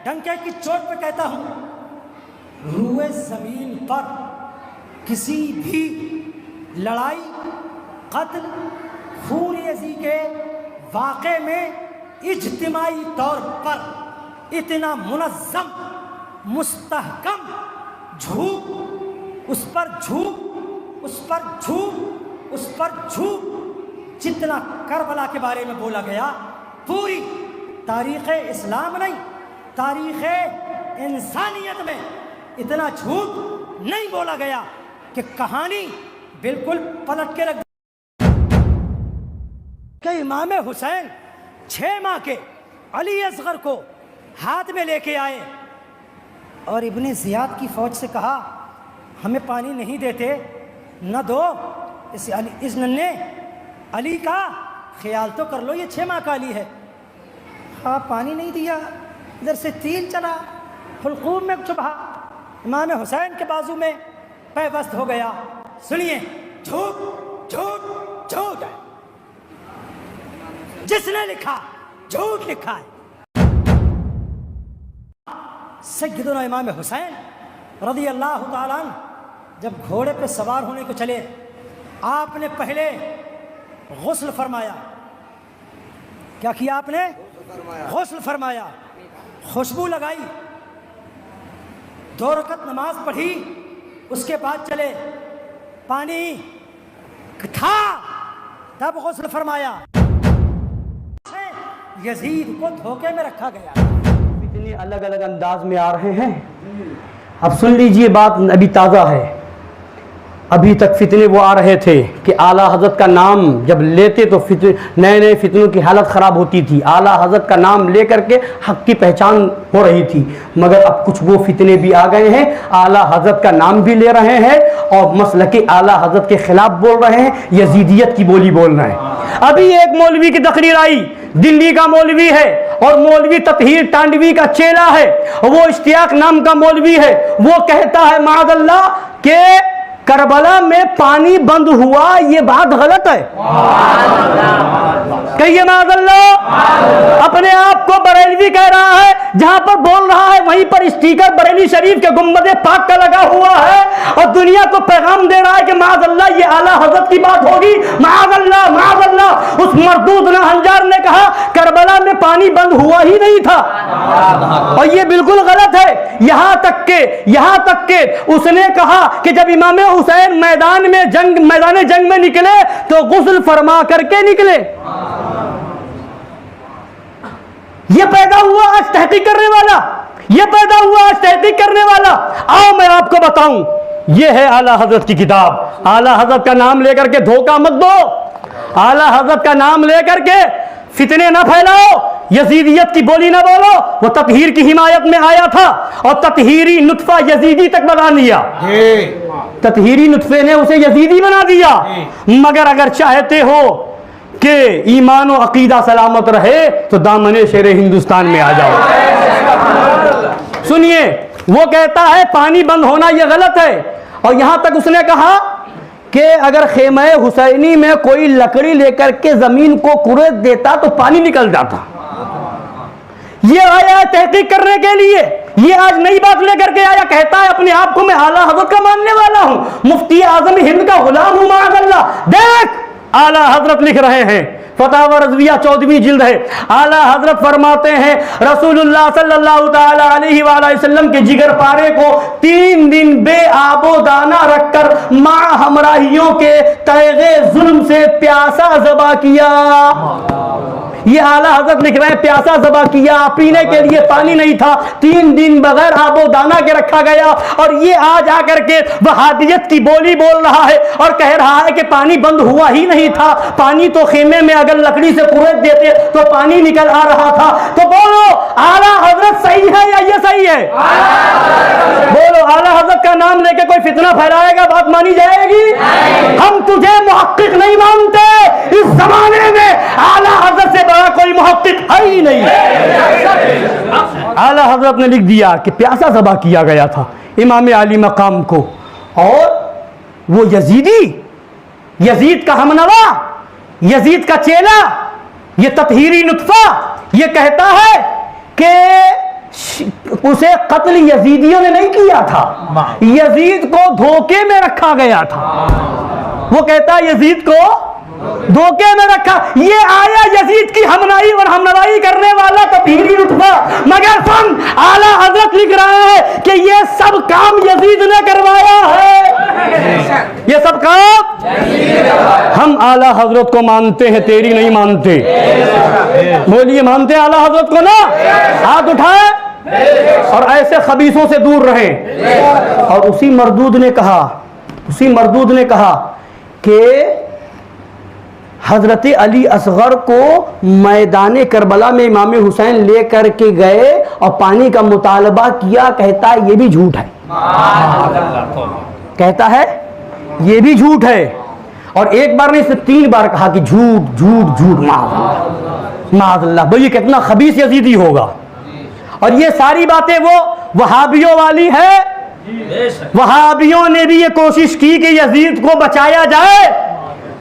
ڈنکے کی چوٹ پہ کہتا ہوں، روئے زمین پر کسی بھی لڑائی، قتل، خون ریزی کے واقعے میں اجتماعی طور پر اتنا منظم، مستحکم جھوٹ، اس پر جھوٹ، اس پر جھوٹ، اس پر جھوٹ جتنا کربلا کے بارے میں بولا گیا، پوری تاریخ اسلام نہیں، تاریخ انسانیت میں اتنا جھوٹ نہیں بولا گیا کہ کہانی بالکل پلٹ کے رکھ کہ امام حسین 6 ماہ کے علی اصغر کو ہاتھ میں لے کے آئے اور ابن زیاد کی فوج سے کہا ہمیں پانی نہیں دیتے، نہ دو، اس ننھے علی کا خیال تو کر لو، یہ 6 ماہ کا علی ہے۔ ہاں پانی نہیں دیا، ادھر سے تیر چلا، حلقوم میں چبھا، امام حسین کے بازو میں پیوست ہو گیا۔ سنیے، جھوٹ جھوٹ جھوٹ ہے، جس نے لکھا جھوٹ لکھا ہے۔ سیدنا امام حسین رضی اللہ تعالیٰ عنہ جب گھوڑے پہ سوار ہونے کو چلے، آپ نے پہلے غسل فرمایا۔ کیا کیا آپ نے؟ غسل فرمایا، خوشبو لگائی، 2 رکعت نماز پڑھی، اس کے بعد چلے، پانی تھا تب غسل فرمایا۔ یزید کو دھوکے میں رکھا گیا۔ اتنے الگ الگ انداز میں آ رہے ہیں، اب سن لیجئے، بات ابھی تازہ ہے۔ ابھی تک فتنے وہ آ رہے تھے کہ اعلیٰ حضرت کا نام جب لیتے تو نئے فتنوں کی حالت خراب ہوتی تھی، اعلیٰ حضرت کا نام لے کر کے حق کی پہچان ہو رہی تھی، مگر اب کچھ وہ فتنے بھی آ گئے ہیں، اعلیٰ حضرت کا نام بھی لے رہے ہیں اور مسلک اعلیٰ حضرت کے خلاف بول رہے ہیں، یزیدیت کی بولی بول رہے ہیں۔ ابھی ایک مولوی کی تقریر آئی، دلی کا مولوی ہے اور مولوی تطہیر ٹانڈوی کا چیلا ہے، وہ اشتیاق نام کا مولوی ہے، وہ کہتا ہے معاذ اللہ کہ کربلا میں پانی بند ہوا، یہ بات غلط ہے۔ کہیے معاذ اللہ۔ اپنے آپ کو بریلوی کہہ رہا ہے، جہاں پر بول رہا ہے وہیں پر اسٹیکر بریلی شریف کے گنبد پاک کا لگا ہوا ہے اور دنیا کو پیغام دے رہا ہے کہ معاذ اللہ یہ اعلیٰ حضرت کی بات ہوگی۔ معاذ اللہ، معاذ اللہ۔ اس مردود نہنجار نے کہا کربلا میں پانی بند ہوا ہی نہیں تھا اور یہ بالکل غلط ہے۔ یہاں تک کہ اس نے کہا کہ جب امام حسین میدان جنگ میں نکلے تو غسل فرما کر کے نکلے۔ یہ پیدا ہوا آج تحقیق کرنے والا، یہ پیدا ہوا آج تحقیق کرنے والا۔ آؤ میں آپ کو بتاؤں، یہ ہے اعلیٰ حضرت کی کتاب۔ اعلیٰ حضرت کا نام لے کر کے دھوکہ مت دو، اعلیٰ حضرت کا نام لے کر کے فتنے نہ پھیلاؤ، یزیدیت کی بولی نہ بولو۔ وہ تطہیر کی حمایت میں آیا تھا اور تطہیری نطفہ یزیدی تک بنا لیا، تطہیری نطفے نے اسے یزیدی بنا دیا۔ مگر اگر چاہتے ہو کہ ایمان و عقیدہ سلامت رہے تو دامن شیر ہندوستان میں آ جاؤ۔ سنیے، وہ کہتا ہے پانی بند ہونا یہ غلط ہے، اور یہاں تک اس نے کہا کہ اگر خیمہ حسینی میں کوئی لکڑی لے کر کے زمین کو کریت دیتا تو پانی نکل جاتا۔ یہ آیا ہے تحقیق کرنے کے لیے، یہ آج نئی بات لے کر کے آیا، کہتا ہے اپنے آپ کو میں اعلیٰ حضرت کا ماننے والا ہوں، مفتی اعظم ہند کا غلام ہوں معاذ اللہ۔ دیکھ اعلیٰ حضرت لکھ رہے ہیں، فتاوی رضویہ 14ویں جلد ہے، اعلیٰ حضرت فرماتے ہیں رسول اللہ صلی اللہ تعالی علیہ وآلہ وسلم کے جگر پارے کو 3 دن بے آب و دانہ رکھ کر مع ہمراہیوں کے تیغ ظلم سے پیاسا ذبح کیا۔ یہ اعلیٰ حضرت لکھ رہے ہیں، پیاسا ذبح کیا، پینے کے لیے پانی نہیں تھا، 3 دن بغیر آب و دانہ کے رکھا گیا، اور یہ آج آ کر کے وہابیت کی بولی بول رہا ہے اور کہہ رہا ہے کہ پانی بند ہوا ہی نہیں تھا، پانی تو خیمے میں اگر لکڑی سے کریت دیتے تو پانی نکل آ رہا تھا۔ تو بولو اعلیٰ حضرت صحیح ہے یا یہ صحیح ہے؟ بولو اعلیٰ حضرت کا نام لے کے کوئی فتنہ پھیلائے گا بات مانی جائے گی؟ ہم تجھے محقق نہیں مانتے، اس زمانے میں اعلیٰ حضرت سے بڑا کوئی محقق ہے ہی نہیں۔ اعلیٰ حضرت نے لکھ دیا کہ پیاسا ذبح کیا گیا تھا امام علی مقام کو، اور وہ یزیدی، یزید کا ہمنوا، یزید کا چیلا، یہ تطہیری نطفہ یہ کہتا ہے کہ اسے قتل یزیدیوں نے نہیں کیا تھا، یزید کو دھوکے میں رکھا گیا تھا. وہ کہتا ہے یزید کو دھوکے میں رکھا. یہ آیا یزید کی ہمنائی اور ہمنوائی کرنے والا تطہیری رتبہ، مگر سن اعلیٰ حضرت لکھ رہے ہیں کہ یہ سب کام یزید نے کروایا ہے. یہ سب کام ہم اعلیٰ حضرت کو مانتے ہیں، تیری نہیں مانتے. بولیے مانتے اعلیٰ حضرت کو نا؟ ہاتھ اٹھائے اور ایسے خبیثوں سے دور رہیں. اور اسی مردود نے کہا کہ حضرت علی اصغر کو میدان کربلا میں امام حسین لے کر کے گئے اور پانی کا مطالبہ کیا. کہتا ہے یہ بھی جھوٹ ہے، کہتا ہے یہ بھی جھوٹ ہے. اور ایک بار نہیں، صرف 3 بار کہا کہ جھوٹ جھوٹ جھوٹ، معاذ اللہ. بھئی کتنا خبیث یزیدی ہوگا. اور یہ ساری باتیں وہ وہابیوں والی ہے. وہابیوں نے بھی یہ کوشش کی کہ یزید کو بچایا جائے،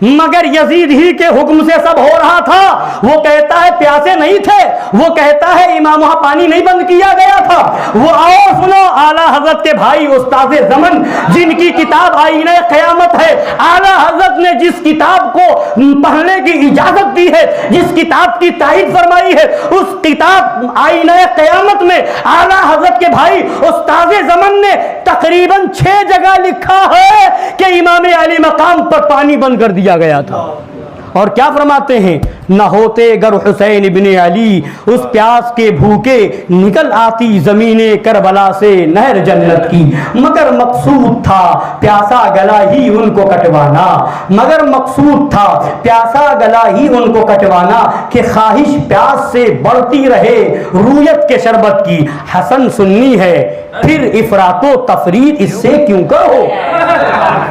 مگر یزید ہی کے حکم سے سب ہو رہا تھا. وہ کہتا ہے پیاسے نہیں تھے، وہ کہتا ہے امام وہاں پانی نہیں بند کیا گیا تھا. وہ اور سنو، اعلیٰ حضرت کے بھائی استاد زمن جن کی کتاب آئینہ قیامت ہے، اعلیٰ حضرت نے جس کتاب کو پڑھنے کی اجازت دی ہے، جس کتاب کی تائید فرمائی ہے، اس کتاب آئینہ قیامت میں اعلیٰ حضرت کے بھائی استاد زمن نے تقریباً 6 جگہ لکھا ہے کہ امام علی مقام پر پانی بند کر دیا گیا تھا. اور کیا فرماتے ہیں؟ نہ ہوتے گر حسین ابن علی اس پیاس کے بھوکے نکل آتی زمین کربلا سے نہر جنت کی. مگر مقصود تھا پیاسا گلا ہی ان کو کٹوانا، مگر مقصود تھا پیاسا گلا ہی ان کو کٹوانا کہ خواہش پیاس سے بڑھتی رہے رویت کے شربت کی. حسن سنی ہے پھر افراط و تفریط اس سے کیوں کرو.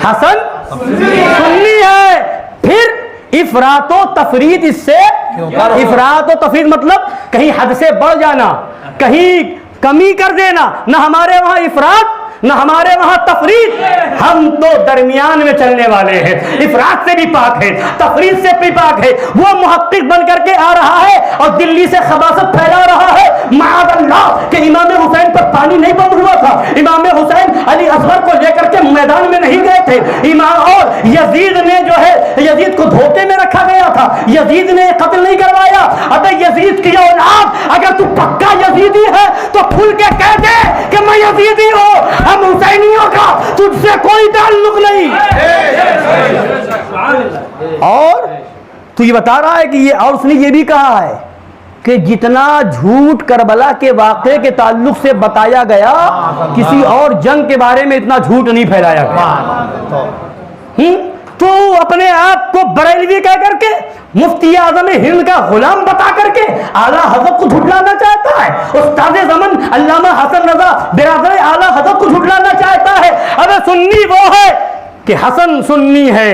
حسن سنی ہے پھر افراط و تفریط اس سے. افراط و تفریط مطلب کہیں حد سے بڑھ جانا، کہیں کمی کر دینا. نہ ہمارے وہاں افراط نہ ہمارے وہاں تفریط. ہم تو درمیان میں چلنے والے ہیں، افراط سے بھی پاک ہے، تفریط سے بھی پاک ہے. وہ محقق بن کر کے آ رہا ہے اور دلی سے خباثت پھیلا رہا ہے معاذ اللہ کہ امام حسین پر پانی نہیں بند ہوا تھا، امام حسین علی اصغر کو لے کر کے میدان میں نہیں گئے تھے. امام اور یزید نے جو ہے یزید کو دھوکے میں رکھا گیا تھا، یزید نے قتل نہیں کروایا. ابے یزید کی اولاد اگر تو پکا یزیدی ہے تو کھل کے کہہ دے کہ میں یزیدی ہوں، ہم حسینیوں کا تجھ سے کوئی تعلق نہیں. اور تو یہ بتا رہا ہے کہ یہ، اور اس نے یہ بھی کہا ہے کہ جتنا جھوٹ کربلا کے واقعے کے تعلق سے بتایا گیا کسی اور جنگ کے بارے میں اتنا جھوٹ نہیں پھیلایا گیا. تو اپنے آپ کو بریلوی کہہ کر کے مفتی اعظم ہند کا غلام بتا کر کے اعلیٰ حضرت کو جھٹلانا چاہتا ہے. استاد زمن علامہ حسن رضا برادر اعلیٰ حضرت کو جھٹلانا چاہتا ہے. ابے سنی وہ ہے کہ حسن سنی ہے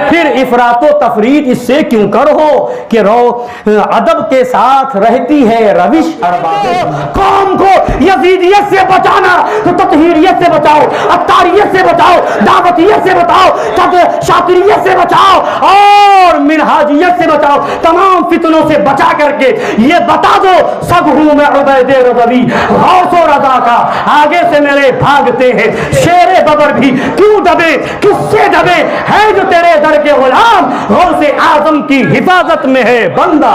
پھر افراط و تفریط اس سے کیوں کرو کہ ادب کے ساتھ رہتی ہے روش ارباب. قوم کو یزیدیت سے بچانا تو تطہیریت سے بچاؤ، عطاریت سے بچاؤ، دعوتیت سے بچاؤ، شاطریت سے بچاؤ اور منہاجیت سے بچاؤ. تمام فتنوں سے بچا کر کے یہ بتا دو سب ہوں میں عبید رضوی غوث و رضا کا. آگے سے میرے بھاگتے ہیں شیر ببر بھی کیوں دبے، کس سے دبے ہے جو تیرے در کے غلام غوث اعظم کی حفاظت میں ہے بندہ.